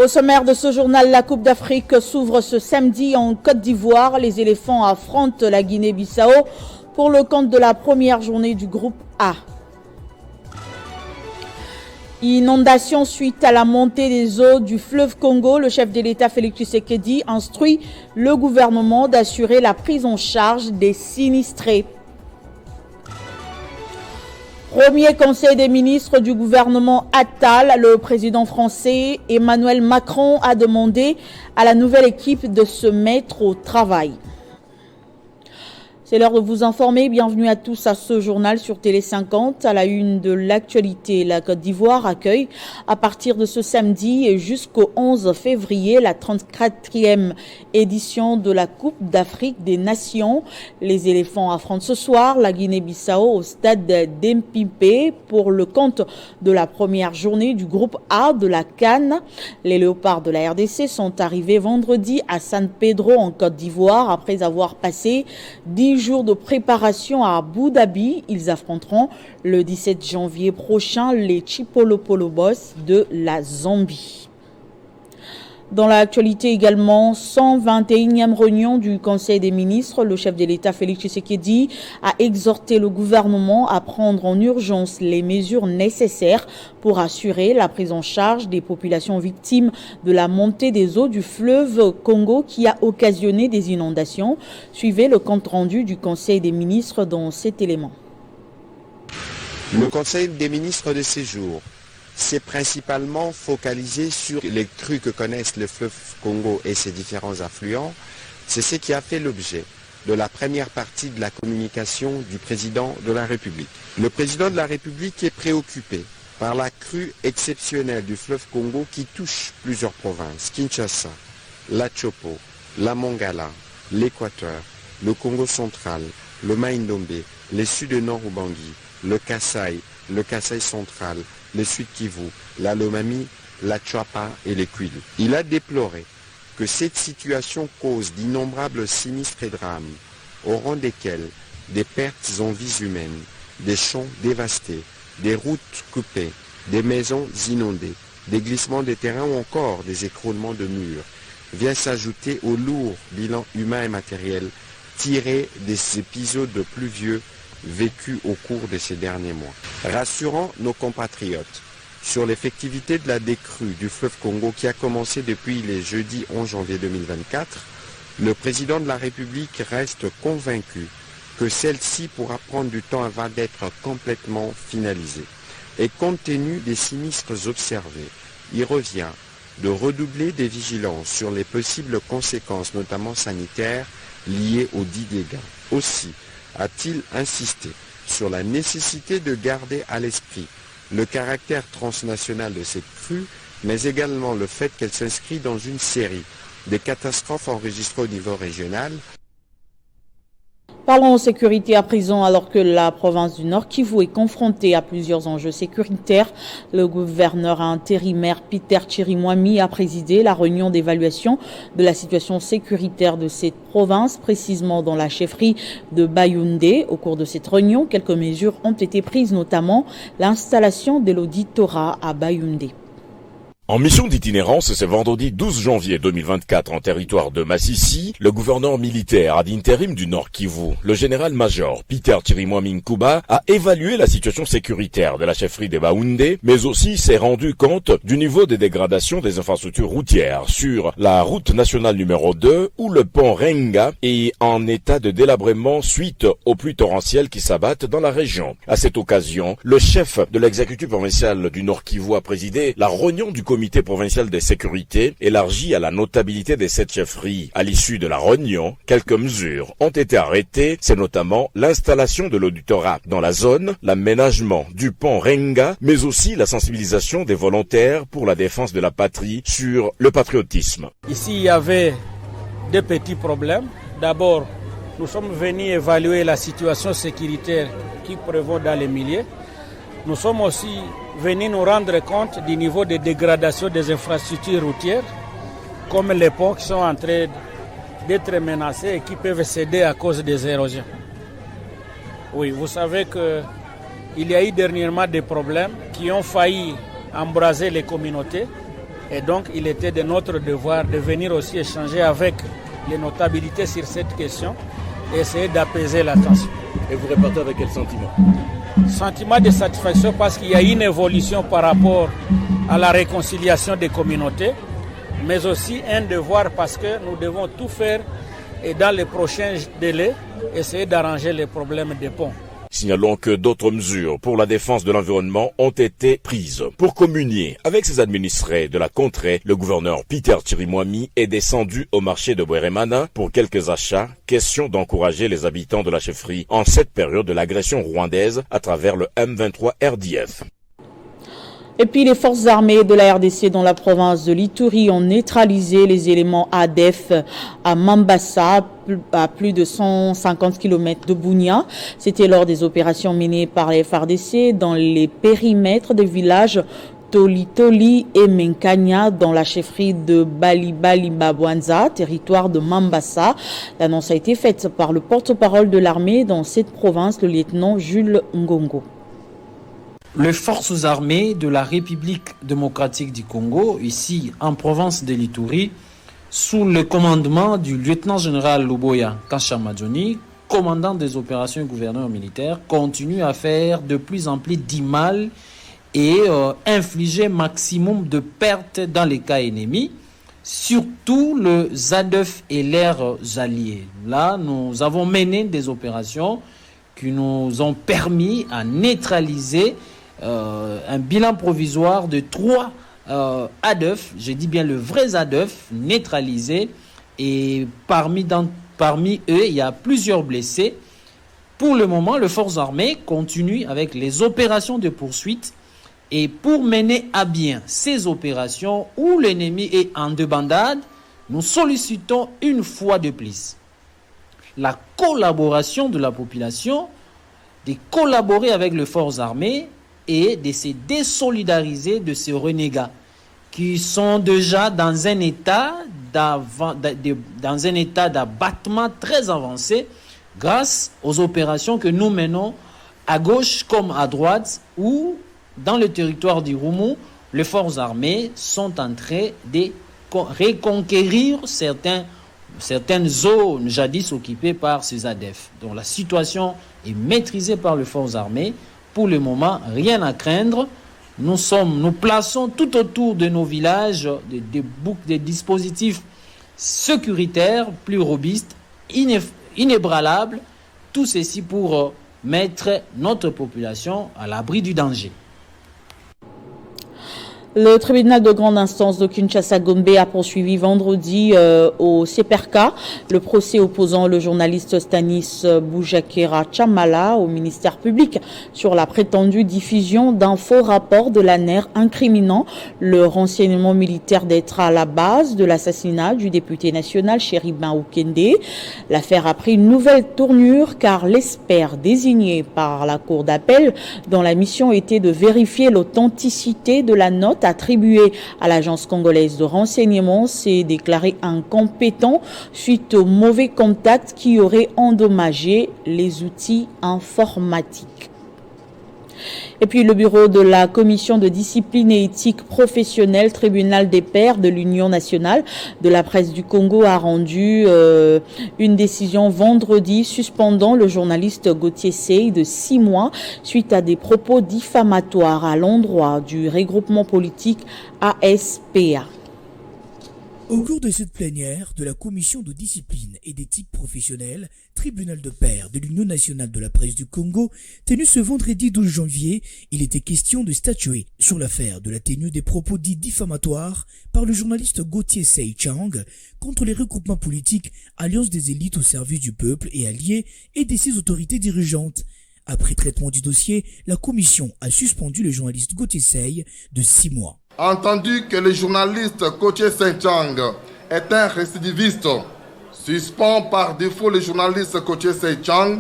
Au sommaire de ce journal, la Coupe d'Afrique s'ouvre ce samedi en Côte d'Ivoire. Les éléphants affrontent la Guinée-Bissau pour le compte de la première journée du groupe A. Inondation suite à la montée des eaux du fleuve Congo. Le chef de l'État Félix Tshisekedi instruit le gouvernement d'assurer la prise en charge des sinistrés. Premier conseil des ministres du gouvernement Attal, le président français Emmanuel Macron a demandé à la nouvelle équipe de se mettre au travail. C'est l'heure de vous informer. Bienvenue à tous à ce journal sur Télé 50. À la une de l'actualité, la Côte d'Ivoire accueille à partir de ce samedi et jusqu'au 11 février la 34e édition de la Coupe d'Afrique des Nations. Les éléphants affrontent ce soir la Guinée-Bissau au stade d'Mpimpe pour le compte de la première journée du groupe A de la CAN. Les léopards de la RDC sont arrivés vendredi à San Pedro en Côte d'Ivoire après avoir passé 10 jours de préparation à Abu Dhabi. Ils affronteront le 17 janvier prochain les Chipolopolobos de la Zambie. Dans l'actualité également, 121e réunion du Conseil des ministres, le chef de l'État Félix Tshisekedi a exhorté le gouvernement à prendre en urgence les mesures nécessaires pour assurer la prise en charge des populations victimes de la montée des eaux du fleuve Congo qui a occasionné des inondations. Suivez le compte-rendu du Conseil des ministres dans cet élément. Le Conseil des ministres de ces jours s'est principalement focalisé sur les crues que connaissent le fleuve Congo et ses différents affluents. C'est ce qui a fait l'objet de la première partie de la communication du président de la République. Le président de la République est préoccupé par la crue exceptionnelle du fleuve Congo qui touche plusieurs provinces, Kinshasa, la Chopo, la Mongala, l'Équateur, le Congo central, le Maïndombe, les Sud-Nord Ubangi, le Kasaï central, le Sud Kivu, la Lomami, la Tchouapa et les Kwilu. Il a déploré que cette situation cause d'innombrables sinistres et drames, au rang desquels des pertes en vies humaines, des champs dévastés, des routes coupées, des maisons inondées, des glissements de terrain ou encore des écroulements de murs, vient s'ajouter au lourd bilan humain et matériel tiré des épisodes pluvieux vécus au cours de ces derniers mois. Rassurant nos compatriotes sur l'effectivité de la décrue du fleuve Congo qui a commencé depuis le jeudi 11 janvier 2024, le président de la République reste convaincu que celle-ci pourra prendre du temps avant d'être complètement finalisée. Et compte tenu des sinistres observés, il revient de redoubler des vigilances sur les possibles conséquences, notamment sanitaires, liées aux dits dégâts. Aussi, a-t-il insisté sur la nécessité de garder à l'esprit le caractère transnational de cette crue, mais également le fait qu'elle s'inscrit dans une série de catastrophes enregistrées au niveau régional. Parlons sécurité à présent, alors que la province du Nord Kivu est confrontée à plusieurs enjeux sécuritaires. Le gouverneur intérimaire Peter Chirimwami a présidé la réunion d'évaluation de la situation sécuritaire de cette province, précisément dans la chefferie de Bayoundé. Au cours de cette réunion, quelques mesures ont été prises, notamment l'installation de l'auditorat à Bayoundé. En mission d'itinérance, ce vendredi 12 janvier 2024 en territoire de Massissi, le gouverneur militaire ad intérim du Nord Kivu, le général-major Peter Chirimwami Nkuba, a évalué la situation sécuritaire de la chefferie de Baoundé, mais aussi s'est rendu compte du niveau de dégradation des infrastructures routières sur la route nationale numéro 2 où le pont Renga est en état de délabrement suite aux pluies torrentielles qui s'abattent dans la région. À cette occasion, le chef de l'exécutif provincial du Nord Kivu a présidé la réunion du comité provincial de sécurité élargi à la notabilité de cette chefferie. À l'issue de la réunion, quelques mesures ont été arrêtées, c'est notamment l'installation de l'auditorat dans la zone, l'aménagement du pont Renga, mais aussi la sensibilisation des volontaires pour la défense de la patrie sur le patriotisme. Ici, il y avait deux petits problèmes. D'abord, nous sommes venus évaluer la situation sécuritaire qui prévaut dans les milieux. Nous sommes aussi venus nous rendre compte du niveau de dégradation des infrastructures routières, comme les ponts qui sont en train d'être menacés et qui peuvent céder à cause des érosions. Oui, vous savez qu'il y a eu dernièrement des problèmes qui ont failli embraser les communautés Et donc, il était de notre devoir de venir aussi échanger avec les notabilités sur cette question et essayer d'apaiser la tension. Et vous repartez avec quel sentiment? Sentiment de satisfaction parce qu'il y a une évolution par rapport à la réconciliation des communautés, mais aussi un devoir parce que nous devons tout faire et dans les prochains délais, essayer d'arranger les problèmes des ponts. Signalons que d'autres mesures pour la défense de l'environnement ont été prises. Pour communier avec ses administrés de la contrée, le gouverneur Peter Chirimwami est descendu au marché de Bweremana pour quelques achats. Question d'encourager les habitants de la chefferie en cette période de l'agression rwandaise à travers le M23 RDF. Et puis les forces armées de la RDC dans la province de l'Ituri ont neutralisé les éléments ADF à Mambasa, à plus de 150 km de Bunia. C'était lors des opérations menées par les FARDC dans les périmètres des villages Toli et Menkanya dans la chefferie de Bali-Babwanza, territoire de Mambasa. L'annonce a été faite par le porte-parole de l'armée dans cette province, le lieutenant Jules Ngongo. Les forces armées de la République démocratique du Congo, ici en province de l'Ituri, sous le commandement du lieutenant-général Luboya Kashamadjoni, commandant des opérations et gouverneur militaire, continuent à faire de plus en plus du mal et infliger maximum de pertes dans les cas ennemis, surtout le ZADF et leurs alliés. Là, nous avons mené des opérations qui nous ont permis à neutraliser un bilan provisoire de 3 ADF, je dis bien le vrai ADF, neutralisé, et parmi eux, il y a plusieurs blessés. Pour le moment, les forces armées continuent avec les opérations de poursuite, et pour mener à bien ces opérations où l'ennemi est en débandade, nous sollicitons une fois de plus la collaboration de la population, de collaborer avec les forces armées et de se désolidariser de ces renégats qui sont déjà dans un état d'abattement très avancé grâce aux opérations que nous menons à gauche comme à droite, où dans le territoire du Roumou, les forces armées sont en train de reconquérir certaines zones jadis occupées par ces ADF. Donc la situation est maîtrisée par les forces armées. Pour le moment, rien à craindre. Nous plaçons tout autour de nos villages des dispositifs sécuritaires plus robustes, inébranlables. Tout ceci pour mettre notre population à l'abri du danger. Le tribunal de grande instance de Kinshasa-Gombe a poursuivi vendredi au CEPERCA le procès opposant le journaliste Stanis Boujakera Chamala au ministère public sur la prétendue diffusion d'un faux rapport de l'ANER incriminant le renseignement militaire d'être à la base de l'assassinat du député national Chéribin Oukende. L'affaire a pris une nouvelle tournure car l'expert désigné par la cour d'appel dont la mission était de vérifier l'authenticité de la note attribué à l'agence congolaise de renseignement s'est déclaré incompétent suite aux mauvais contacts qui auraient endommagé les outils informatiques. Et puis le bureau de la commission de discipline et éthique professionnelle, tribunal des pairs de l'Union nationale de la presse du Congo a rendu une décision vendredi suspendant le journaliste Gauthier Sey de 6 mois suite à des propos diffamatoires à l'endroit du regroupement politique ASPA. Au cours de cette plénière de la commission de discipline et d'éthique professionnelle, tribunal de pairs de l'Union nationale de la presse du Congo, tenue ce vendredi 12 janvier, il était question de statuer sur l'affaire de la tenue des propos dits diffamatoires par le journaliste Gauthier Sey Chang contre les regroupements politiques Alliance des élites au service du peuple et alliés et de ses autorités dirigeantes. Après traitement du dossier, la commission a suspendu le journaliste Gauthier Sey de 6 mois. Entendu que le journaliste Gauthier Sey Chang est un récidiviste, suspend par défaut le journaliste Gauthier Sey Chang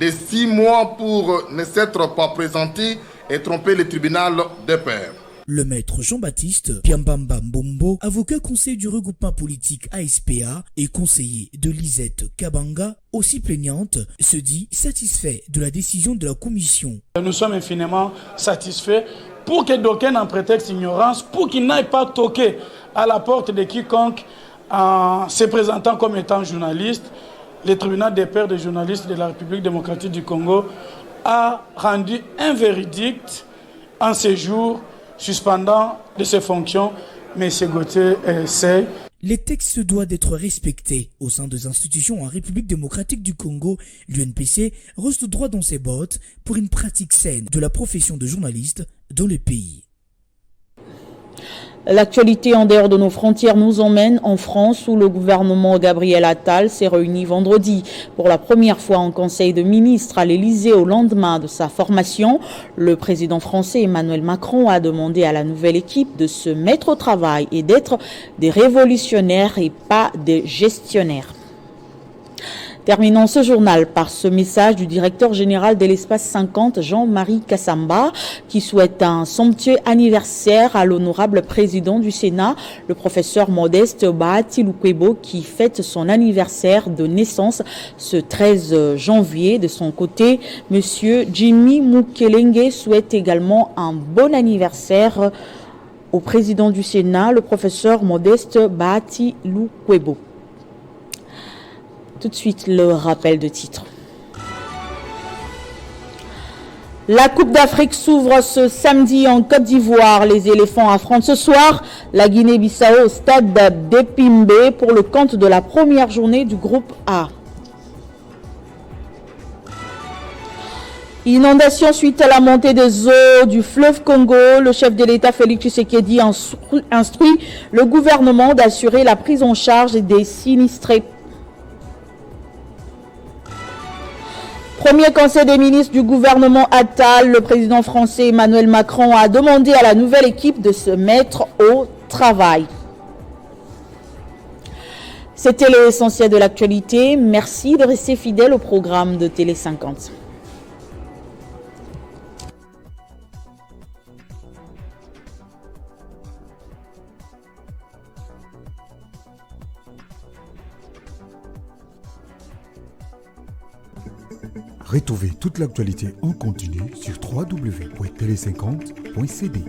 de 6 mois pour ne s'être pas présenté et tromper le tribunal des pairs. Le maître Jean-Baptiste Piambamba Mbombo, avocat conseiller du regroupement politique ASPA et conseiller de Lisette Kabanga, aussi plaignante, se dit satisfait de la décision de la commission. Nous sommes infiniment satisfaits pour que d'aucuns en prétexte ignorance, pour qu'ils n'aillent pas toquer à la porte de quiconque en se présentant comme étant journaliste. Le tribunal des pairs des journalistes de la République démocratique du Congo a rendu un verdict en séjour suspendant de ses fonctions M. Gauthier Sey. Les textes doivent être respectés au sein des institutions en République démocratique du Congo. L'UNPC reste droit dans ses bottes pour une pratique saine de la profession de journaliste dans le pays. L'actualité en dehors de nos frontières nous emmène en France où le gouvernement Gabriel Attal s'est réuni vendredi pour la première fois en Conseil de ministres à l'Élysée au lendemain de sa formation. Le président français Emmanuel Macron a demandé à la nouvelle équipe de se mettre au travail et d'être des révolutionnaires et pas des gestionnaires. Terminons ce journal par ce message du directeur général de l'Espace 50, Jean-Marie Kassamba, qui souhaite un somptueux anniversaire à l'honorable président du Sénat, le professeur Modeste Bahati Lukwebo, qui fête son anniversaire de naissance ce 13 janvier. De son côté, monsieur Jimmy Mukelenge souhaite également un bon anniversaire au président du Sénat, le professeur Modeste Bahati Lukwebo. Tout de suite, le rappel de titre. La Coupe d'Afrique s'ouvre ce samedi en Côte d'Ivoire. Les éléphants affrontent ce soir la Guinée-Bissau au stade d'Epimbe pour le compte de la première journée du groupe A. Inondation suite à la montée des eaux du fleuve Congo. Le chef de l'État Félix Tshisekedi instruit le gouvernement d'assurer la prise en charge des sinistrés. Premier conseil des ministres du gouvernement Attal, le président français Emmanuel Macron a demandé à la nouvelle équipe de se mettre au travail. C'était l'essentiel de l'actualité. Merci de rester fidèle au programme de Télé 50. Retrouvez toute l'actualité en continu sur www.tele50.cd.